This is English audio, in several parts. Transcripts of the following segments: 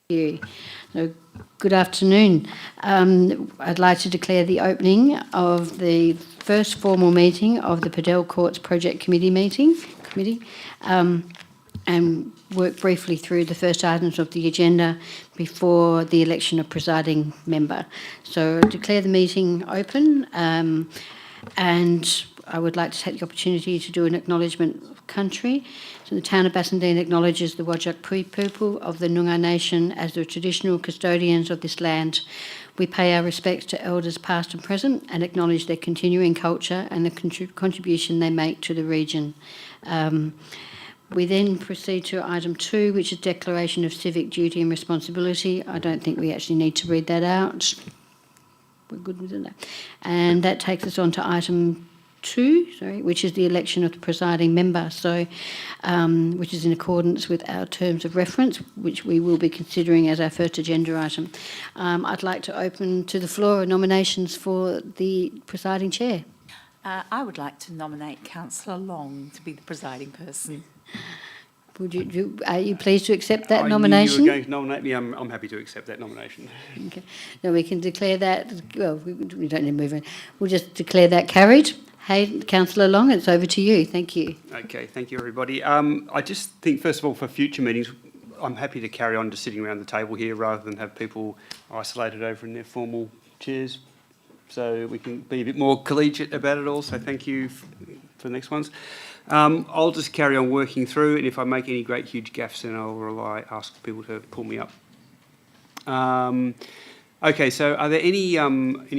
you. So, good afternoon. I'd like to declare the opening of the first formal meeting of the Padel Courts Project Committee, and work briefly through the first items of the agenda before the election of presiding member. So I declare the meeting open, and I would like to take the opportunity to do an acknowledgement of country. So the town of Bassendean acknowledges the Whadjuk people of the Noongar Nation as the traditional custodians of this land. We pay our respects to elders past and present and acknowledge their continuing culture and the contribution they make to the region. We then proceed to item 2, which is declaration of civic duty and responsibility. I don't think we actually need to read that out. We're good with that. And that takes us on to item 2, which is the election of the presiding member, which is in accordance with our terms of reference, which we will be considering as our first agenda item. I'd like to open to the floor nominations for the presiding chair. I would like to nominate Councillor Long to be the presiding person. Are you pleased to accept that nomination? You were going to nominate me. I'm happy to accept that nomination. Okay. Now we can declare that. Well, we don't need to move on. We'll just declare that carried. Hey, Councillor Long, it's over to you. Thank you. Okay, thank you, everybody. I just think, first of all, for future meetings, I'm happy to carry on just sitting around the table here rather than have people isolated over in their formal chairs. So we can be a bit more collegiate about it all. So thank you for the next ones. I'll just carry on working through, and if I make any great huge gaffes, then I'll ask people to pull me up. Okay, so are there any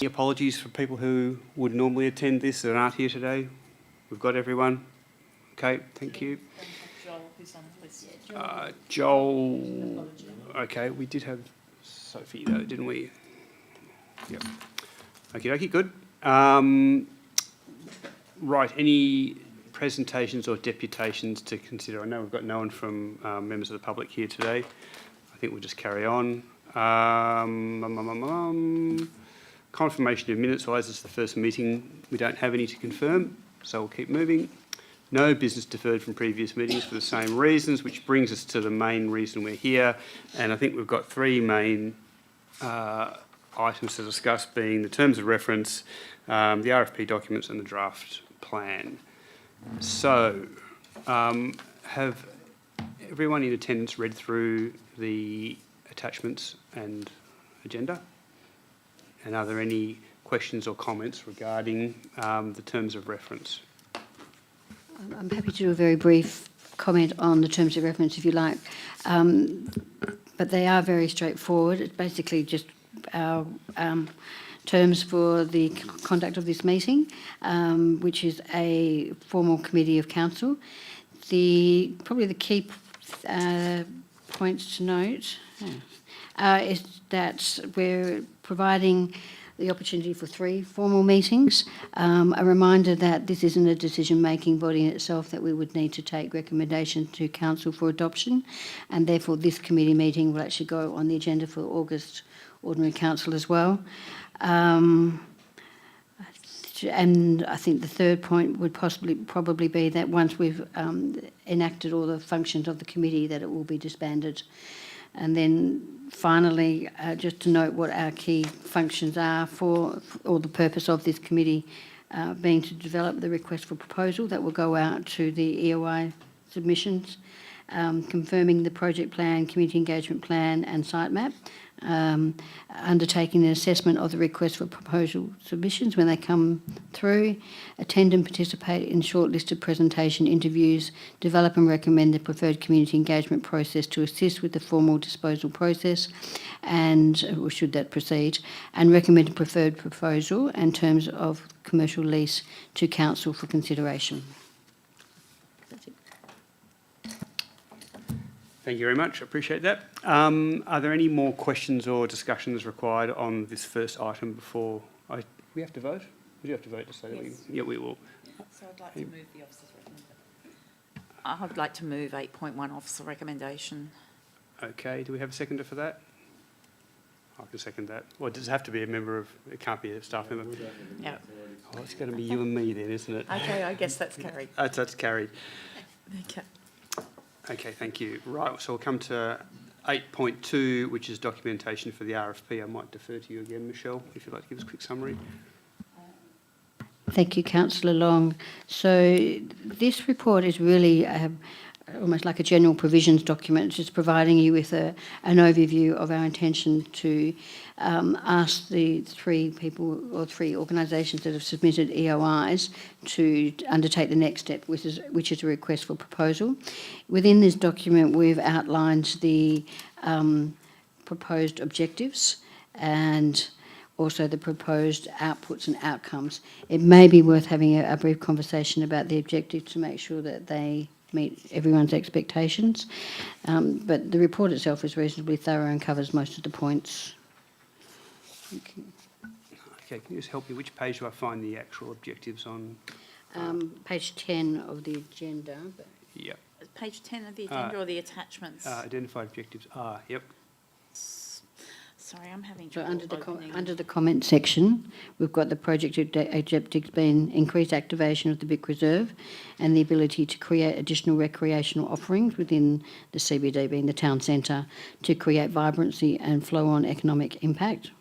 apologies for people who would normally attend this that aren't here today? We've got everyone. Okay, thank you. Joel, who's on the list. Joel. Okay, we did have Sophie though, didn't we? Yep. Okay, good. Right, any presentations or deputations to consider? I know we've got no one from members of the public here today. I think we'll just carry on. Confirmation of minutes. Well, as it's the first meeting, we don't have any to confirm, so we'll keep moving. No business deferred from previous meetings for the same reasons, which brings us to the main reason we're here. And I think we've got 3 main items to discuss, being the terms of reference, the RFP documents and the draft plan. So, have everyone in attendance read through the attachments and agenda? And are there any questions or comments regarding the terms of reference? I'm happy to do a very brief comment on the terms of reference if you like, but they are very straightforward. It's basically just our terms for the conduct of this meeting, which is a formal committee of council. Probably the key points to note is that we're providing the opportunity for 3 formal meetings. A reminder that this isn't a decision-making body in itself, that we would need to take recommendations to council for adoption, and therefore this committee meeting will actually go on the agenda for August Ordinary Council as well. And I think the third point would probably be that once we've enacted all the functions of the committee, that it will be disbanded. And then finally, just to note what our key functions are for or the purpose of this committee, being to develop the request for proposal that will go out to the EOI submissions, confirming the project plan, community engagement plan and site map, undertaking an assessment of the request for proposal submissions when they come through, attend and participate in shortlisted presentation interviews, develop and recommend the preferred community engagement process to assist with the formal disposal process, and or should that proceed, and recommend a preferred proposal and terms of commercial lease to council for consideration. That's it. Thank you very much. I appreciate that. Are there any more questions or discussions required on this first item before we have to vote? We do have to vote to say that. Yes. Yeah, we will. So I'd like to move the officer's recommendation. I would like to move 8.1 officer recommendation. Okay. Do we have a seconder for that? I can second that. Well, does it have to be a member of? It can't be a staff member. Yeah. Oh, it's going to be you and me then, isn't it? Okay, I guess that's carried. That's carried. Okay. Okay, thank you. Right, so we'll come to 8.2, which is documentation for the RFP. I might defer to you again, Michelle, if you'd like to give us a quick summary. Thank you, Councillor Long. So this report is really almost like a general provisions document, just providing you with an overview of our intention to ask the three people or three organisations that have submitted EOIs to undertake the next step, which is a request for proposal. Within this document, we've outlined the proposed objectives and also the proposed outputs and outcomes. It may be worth having a brief conversation about the objectives to make sure that they meet everyone's expectations. But the report itself is reasonably thorough and covers most of the points. Okay, can you just help me? Which page do I find the actual objectives on? Page 10 of the agenda. Yep. Page 10 of the agenda or the attachments? Identified objectives. Yep. Sorry, I'm having So trouble under the comment section, we've got the project objectives being increased activation of the BIC reserve and the ability to create additional recreational offerings within the CBD, being the town centre, to create vibrancy and flow-on economic impact.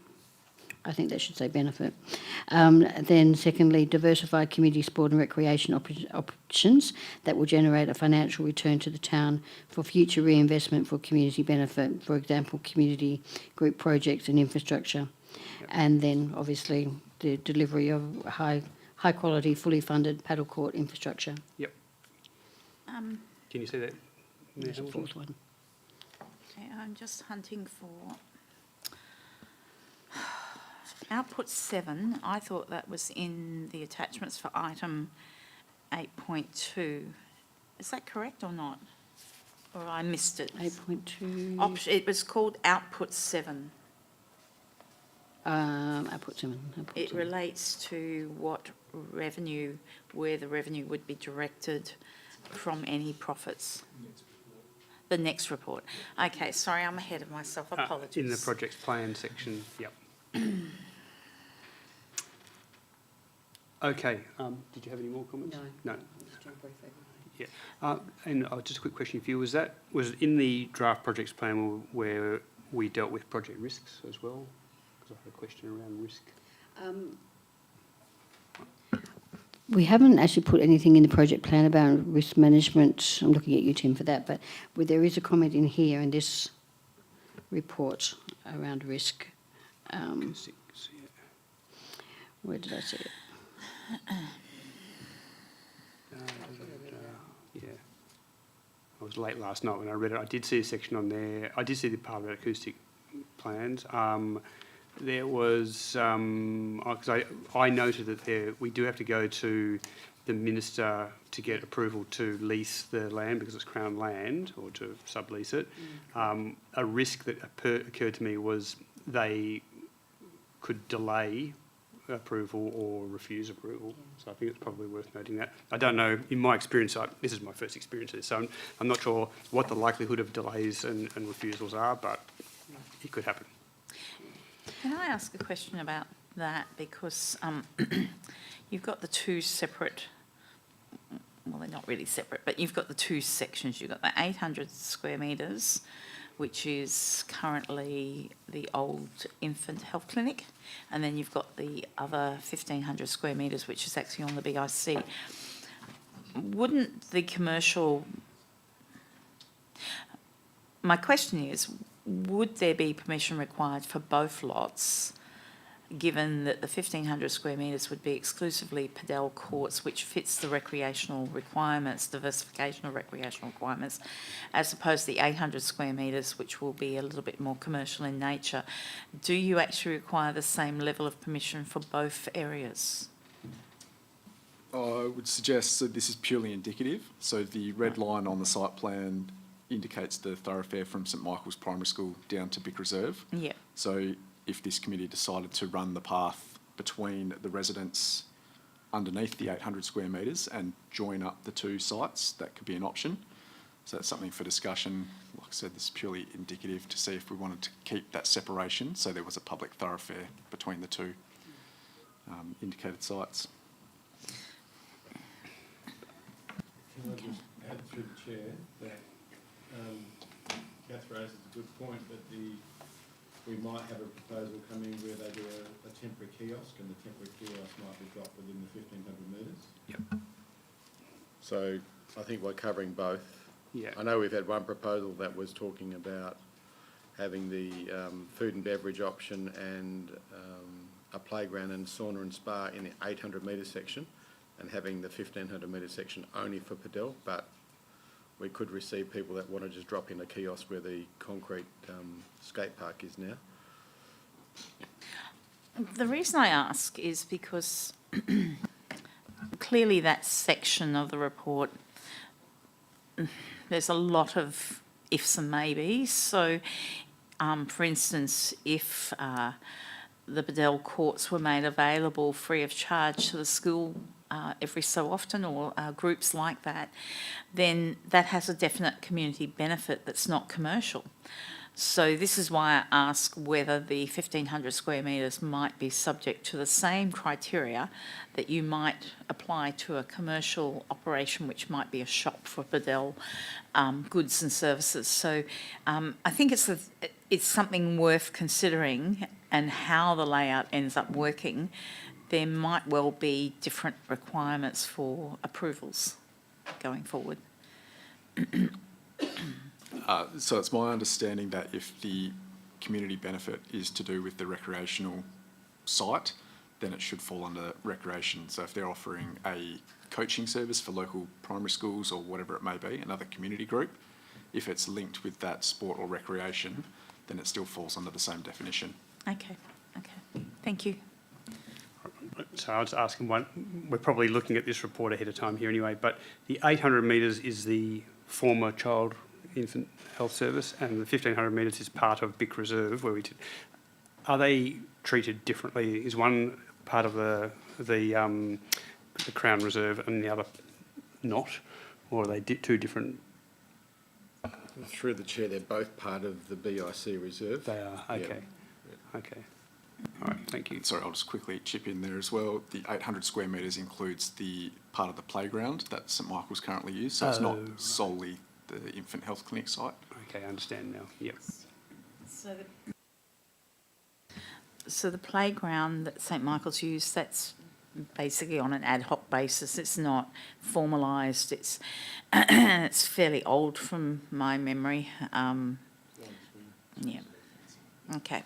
I think that should say benefit. Then secondly, diversify community sport and recreation options that will generate a financial return to the town for future reinvestment for community benefit, for example, community group projects and infrastructure. Yep. And then obviously the delivery of high quality, fully funded paddle court infrastructure. Yep. Can you see that? There's the fourth one. Okay, I'm just hunting for... Output 7, I thought that was in the attachments for item 8.2. Is that correct or not? Or I missed it? 8.2. It was called output 7. Output 7. It relates to where the revenue would be directed from any profits. The next report. Okay, sorry, I'm ahead of myself. Apologies. In the projects plan section, yep. Okay. Did you have any more comments? No. No. Yeah. And just a quick question for you: was it in the draft projects plan where we dealt with project risks as well? Because I had a question around risk. We haven't actually put anything in the project plan about risk management. I'm looking at you, Tim, for that. But there is a comment in here in this report around risk. Where did I see it? Yeah. I was late last night when I read it. I did see a section on there. I did see the part about acoustic plans. There was, because I noted that we do have to go to the minister to get approval to lease the land because it's Crown land or to sublease it. A risk that occurred to me was they could delay approval or refuse approval. So I think it's probably worth noting that. I don't know, in my experience, this is my first experience of this, so I'm not sure what the likelihood of delays and refusals are, but it could happen. Can I ask a question about that? Because you've got the two separate, well, they're not really separate, but you've got the two sections. You've got the 800 square metres, which is currently the old infant health clinic, and then you've got the other 1,500 square metres, which is actually on the BIC. Wouldn't the commercial... My question is, would there be permission required for both lots, given that the 1,500 square metres would be exclusively Padel courts, which fits the recreational requirements, diversification of recreational requirements, as opposed to the 800 square metres, which will be a little bit more commercial in nature? Do you actually require the same level of permission for both areas? I would suggest that this is purely indicative. So the red line on the site plan indicates the thoroughfare from St Michael's Primary School down to BIC Reserve. Yeah. So if this committee decided to run the path between the residents underneath the 800 square metres and join up the two sites, that could be an option. So that's something for discussion. Like I said, this is purely indicative to see if we wanted to keep that separation so there was a public thoroughfare between the two indicated sites. Can I just add through the chair that Kath raises a good point, that we might have a proposal coming where they do a temporary kiosk, and the temporary kiosk might be dropped within the 1,500 metres. Yep. So I think we're covering both. Yeah. I know we've had one proposal that was talking about having the food and beverage option and a playground and sauna and spa in the 800 metre section, and having the 1,500 metre section only for Padel, but we could receive people that want to just drop in a kiosk where the concrete skate park is now. The reason I ask is because clearly that section of the report, there's a lot of ifs and maybes. So, for instance, if the Padel courts were made available free of charge to the school every so often, or groups like that, then that has a definite community benefit that's not commercial. So this is why I ask whether the 1,500 square metres might be subject to the same criteria that you might apply to a commercial operation, which might be a shop for Padel goods and services. So I think it's something worth considering, and how the layout ends up working. There might well be different requirements for approvals going forward. So it's my understanding that if the community benefit is to do with the recreational site, then it should fall under recreation. So if they're offering a coaching service for local primary schools or whatever it may be, another community group, if it's linked with that sport or recreation, then it still falls under the same definition. Okay, thank you. So I was asking one, we're probably looking at this report ahead of time here anyway, but the 800 metres is the former child infant health service, and the 1,500 metres is part of BIC Reserve, where we did. Are they treated differently? Is one part of the Crown Reserve and the other not? Or are they two different? Through the chair, they're both part of the BIC Reserve. They are, okay. Yeah. Okay. All right, thank you. Sorry, I'll just quickly chip in there as well. The 800 square metres includes the part of the playground that St Michael's currently use, so it's not solely the infant health clinic site. Okay, I understand now. Yep. So the playground that St Michael's use, that's basically on an ad hoc basis. It's not formalised. It's it's fairly old from my memory. Yeah. Okay.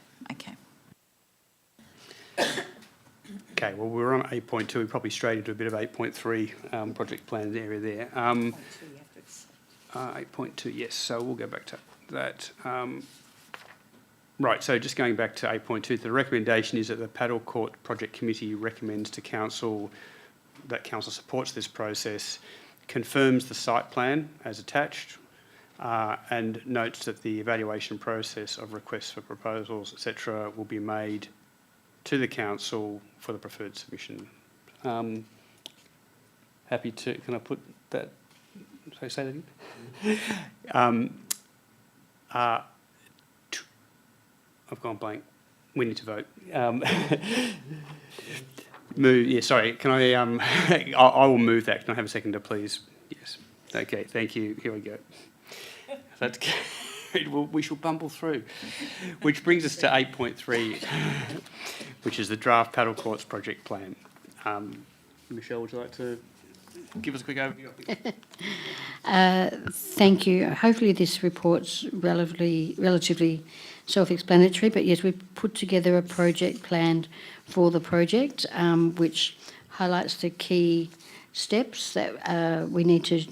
Okay, well, we're on 8.2. We're probably straight into a bit of 8.3 project plan area there. 8.2, yes, so we'll go back to that. Right, so just going back to 8.2, the recommendation is that the Padel Court Project Committee recommends to Council that Council supports this process, confirms the site plan as attached, and notes that the evaluation process of requests for proposals, etc., will be made to the Council for the preferred submission. Happy to, can I put that, sorry, say that again? I've gone blank. We need to vote. Move, yeah, sorry, can I, I will move that. Can I have a seconder, please? Yes. Okay, thank you. Here we go. That's good. Well, we shall bumble through. Which brings us to 8.3, which is the draft Padel Courts project plan. Michelle, would you like to give us a quick overview? Thank you. Hopefully this report's relatively self-explanatory, but yes, we've put together a project plan for the project, which highlights the key steps that we need to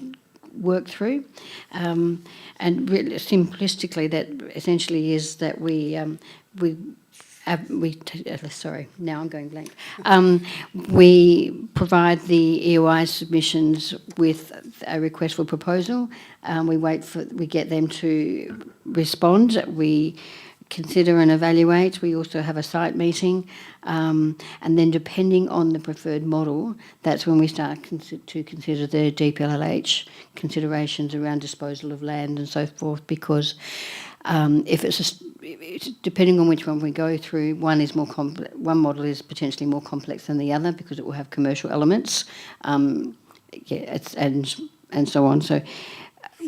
work through, and really simplistically, that essentially is that sorry, now I'm going blank. We provide the EOI submissions with a request for proposal. We get them to respond. We consider and evaluate. We also have a site meeting, and then depending on the preferred model, that's when we start to consider the DPLH considerations around disposal of land and so forth, because if it's depending on which one we go through, one model is potentially more complex than the other because it will have commercial elements, and so on. So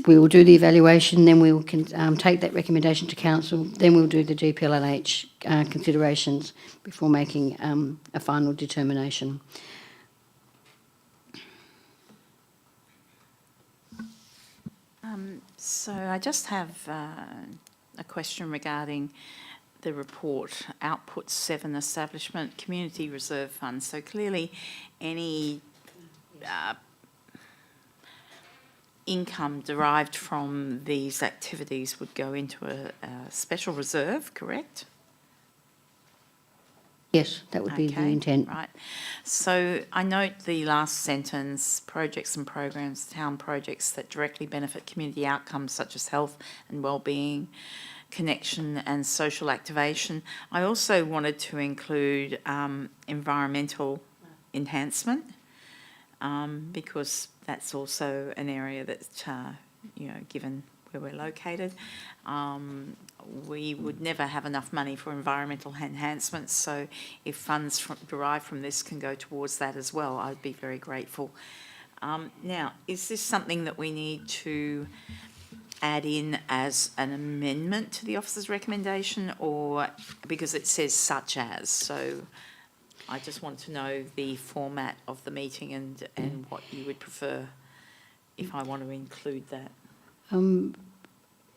we will do the evaluation, then we will take that recommendation to council, then we'll do the GPLNH considerations before making a final determination. So I just have a question regarding the report, Output 7 Establishment Community Reserve Fund. So clearly any income derived from these activities would go into a special reserve, correct? Yes, that would be the intent. Right. So I note the last sentence, projects and programs, town projects that directly benefit community outcomes such as health and wellbeing, connection and social activation. I also wanted to include environmental enhancement because that's also an area that, given where we're located, we would never have enough money for environmental enhancements. So if funds derived from this can go towards that as well, I'd be very grateful. Now, is this something that we need to add in as an amendment to the officer's recommendation, or because it says such as? So I just want to know the format of the meeting and what you would prefer if I want to include that.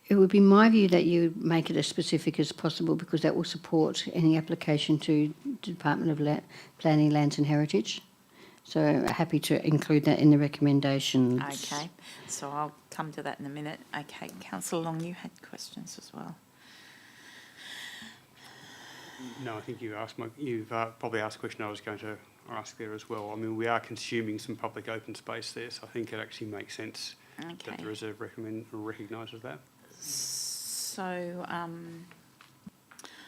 It would be my view that you make it as specific as possible, because that will support any application to Department of Planning, Lands and Heritage. So happy to include that in the recommendations. Okay, so I'll come to that in a minute. Okay, Councillor Long, you had questions as well. No, I think you've probably asked a question I was going to ask there as well. I mean, we are consuming some public open space there, so I think it actually makes sense that the reserve recognises that. So,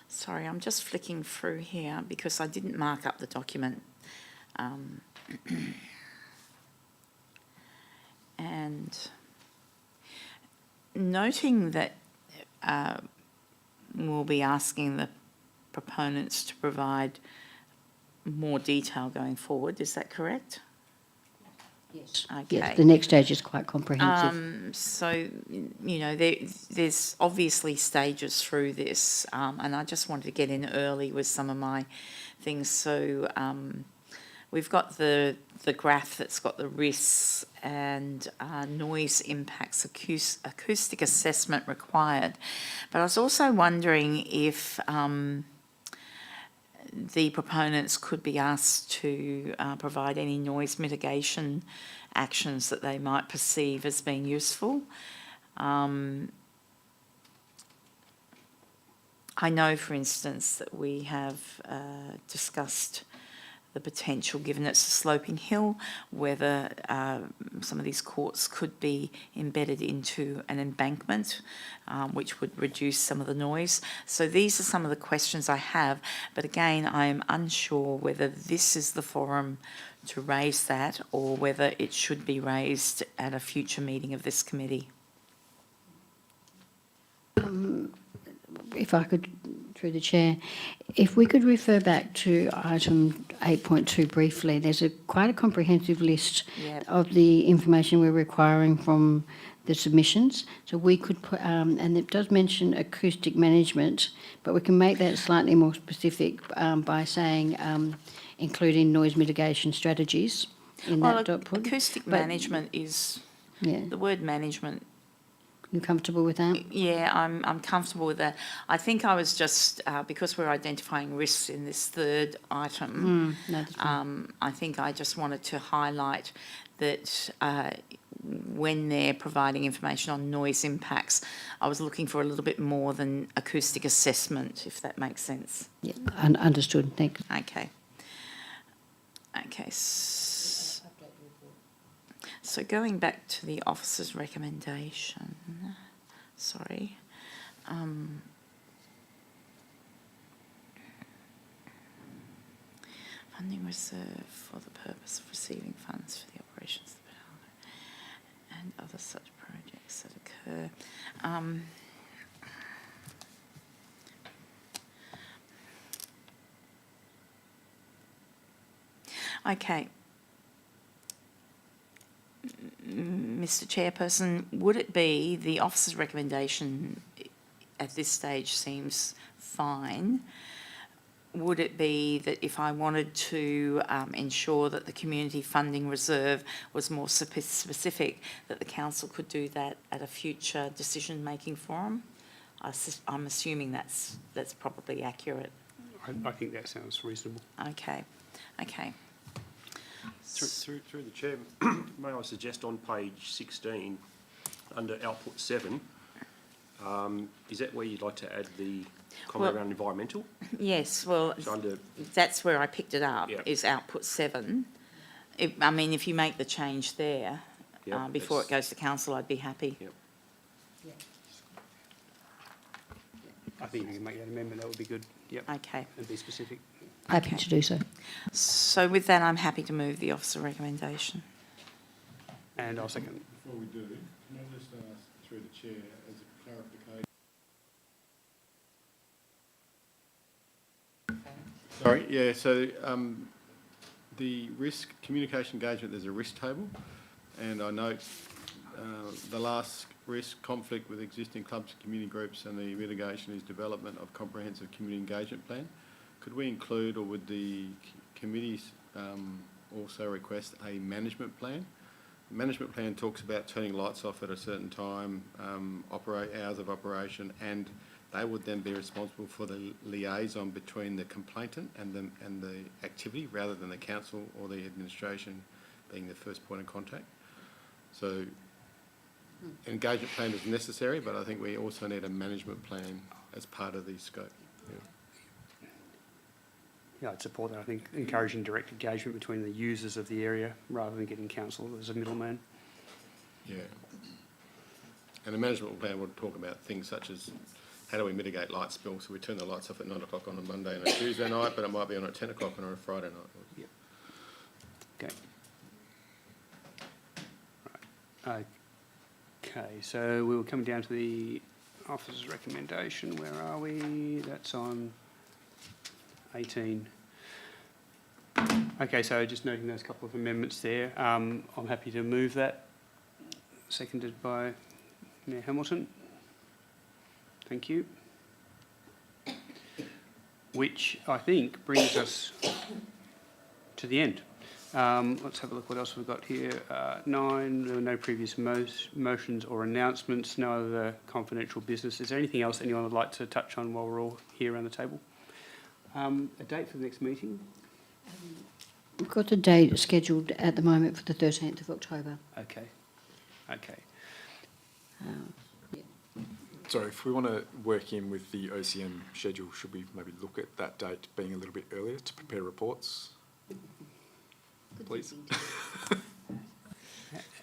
sorry, I'm just flicking through here because I didn't mark up the document. And noting that we'll be asking the proponents to provide more detail going forward, is that correct? Yes. Okay. Yes, the next stage is quite comprehensive. So, there's obviously stages through this, and I just wanted to get in early with some of my things. So, we've got the graph that's got the risks and noise impacts, acoustic assessment required. But I was also wondering if the proponents could be asked to provide any noise mitigation actions that they might perceive as being useful. I know, for instance, that we have discussed the potential, given it's a sloping hill, whether some of these courts could be embedded into an embankment, which would reduce some of the noise. So these are some of the questions I have, but again, I am unsure whether this is the forum to raise that or whether it should be raised at a future meeting of this committee. If I could, through the chair, if we could refer back to item 8.2 briefly, there's quite a comprehensive list of the information we're requiring from the submissions. So we could put, and it does mention acoustic management, but we can make that slightly more specific by saying including noise mitigation strategies in that dot put. Acoustic management is, the word management. You comfortable with that? Yeah, I'm comfortable with that. I think I was just, because we're identifying risks in this third item, I think I just wanted to highlight that when they're providing information on noise impacts, I was looking for a little bit more than acoustic assessment, if that makes sense. Yeah, understood. Thanks. Okay. Okay. So going back to the officer's recommendation, sorry. Funding reserve for the purpose of receiving funds for the operations of the Padel and other such projects that occur. Okay. Mr Chairperson, would it be, the officer's recommendation at this stage seems fine, would it be that if I wanted to ensure that the community funding reserve was more specific, that the council could do that at a future decision-making forum? I'm assuming that's probably accurate. I think that sounds reasonable. Okay. Through the chair, may I suggest on page 16, under output 7, is that where you'd like to add the comment around environmental? Yes, well, So that's where I picked it up, Yep. is output 7. If you make the change there, Yep, before it that's- goes to council, I'd be happy. Yep. I think you can make that amendment, that would be good. Yep, Okay. and be specific. Happy to do so. So with that, I'm happy to move the officer recommendation. And I'll second. Before we do, can I just ask through the chair as a clarification? Sorry, yeah, so the risk, communication engagement, there's a risk table, and I note the last risk, conflict with existing clubs and community groups, and the mitigation is development of comprehensive community engagement plan. Could we include, or would the committees also request a management plan? The management plan talks about turning lights off at a certain time, hours of operation, and they would then be responsible for the liaison between the complainant and the activity, rather than the council or the administration being the first point of contact. So engagement plan is necessary, but I think we also need a management plan as part of the scope. Yeah, I'd support that. I think encouraging direct engagement between the users of the area rather than getting council as a middleman. Yeah. And the management plan would talk about things such as how do we mitigate light spills? So we turn the lights off at 9 o'clock on a Monday and a Tuesday night, but it might be on at 10 o'clock on a Friday night. Okay. Right. Okay, so we were coming down to the officer's recommendation. Where are we? That's on 18. Okay, so just noting those couple of amendments there. I'm happy to move that. Seconded by Mayor Hamilton. Thank you. Which I think brings us to the end. Let's have a look what else we've got here. 9, there were no previous motions or announcements, no other confidential business. Is there anything else anyone would like to touch on while we're all here around the table? A date for the next meeting? We've got a date scheduled at the moment for the 13th of October. Okay. So if we want to work in with the OCM schedule, should we maybe look at that date being a little bit earlier to prepare reports? Please.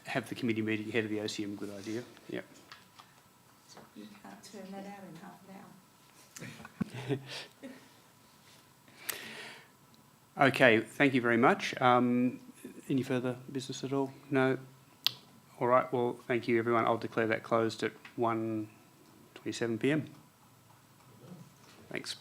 Have the committee meeting ahead of the OCM, good idea. Yep. You can't turn that out in half an hour. Okay, thank you very much. Any further business at all? No? All right, well, thank you, everyone. I'll declare that closed at 1:27 p.m. Thanks.